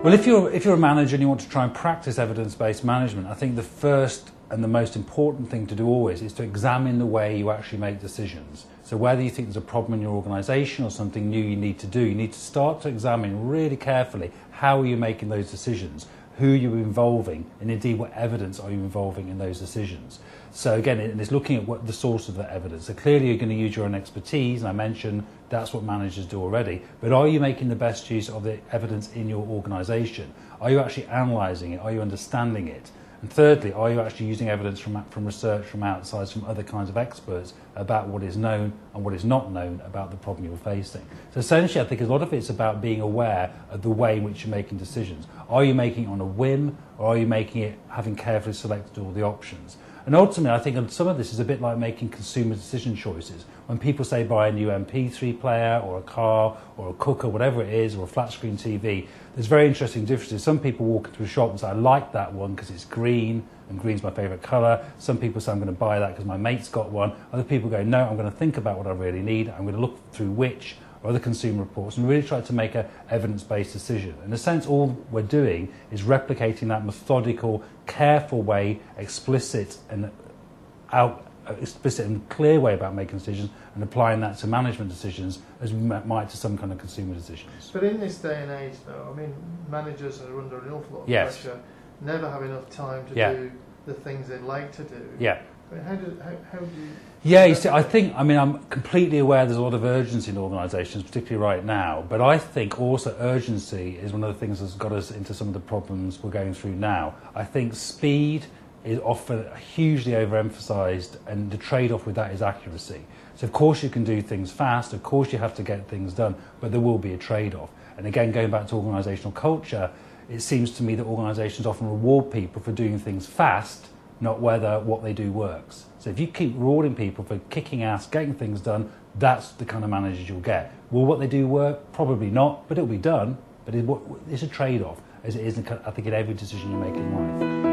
Well, if you're a manager and you want to try and practice evidence-based management, I think the first and the most important thing to do always is to examine the way you actually make decisions. So whether you think there's a problem in your organisation or something new you need to do, you need to start to examine really carefully how are you making those decisions, who are you involving, and indeed what evidence are you involving in those decisions. So again, it's looking at what the source of the evidence. So clearly you're going to use your own expertise, and I mentioned that's what managers do already, but are you making the best use of the evidence in your organisation? Are you actually analysing it? Are you understanding it? And thirdly, are you actually using evidence from research from outside, from other kinds of experts about what is known and what is not known about the problem you're facing? So essentially, I think a lot of it's about being aware of the way in which you're making decisions. Are you making it on a whim, or are you making it having carefully selected all the options? And ultimately, I think some of this is a bit like making consumer decision choices. When people say buy a new MP3 player or a car or a cooker, whatever it is, or a flat screen TV, there's very interesting differences. Some people walk into a shop and say, I like that one because it's green, and green's my favourite colour. Some people say, I'm going to buy that because my mate's got one. Other people go, no, I'm going to think about what I really need. I'm going to look through Which or other consumer reports and really try to make an evidence-based decision. In a sense, all we're doing is replicating that methodical, careful way, explicit and clear way about making decisions, and applying that to management decisions as we might to some kind of consumer decisions. But in this day and age, though, I mean, managers are under an awful lot of pressure, never have enough time to do the things they'd like to do. Yeah. I mean, how do you... Yeah, you see, I'm completely aware there's a lot of urgency in organisations, particularly right now, but I think also urgency is one of the things that's got us into some of the problems we're going through now. I think speed is often hugely overemphasised, and the trade-off with that is accuracy. So of course you can do things fast, of course you have to get things done, but there will be a trade-off. And again, going back to organisational culture, it seems to me that organisations often reward people for doing things fast, not whether what they do works. So if you keep rewarding people for kicking ass, getting things done, that's the kind of managers you'll get. Will what they do work? Probably not, but it'll be done. But it's a trade-off, as it is, I think, in every decision you make in life.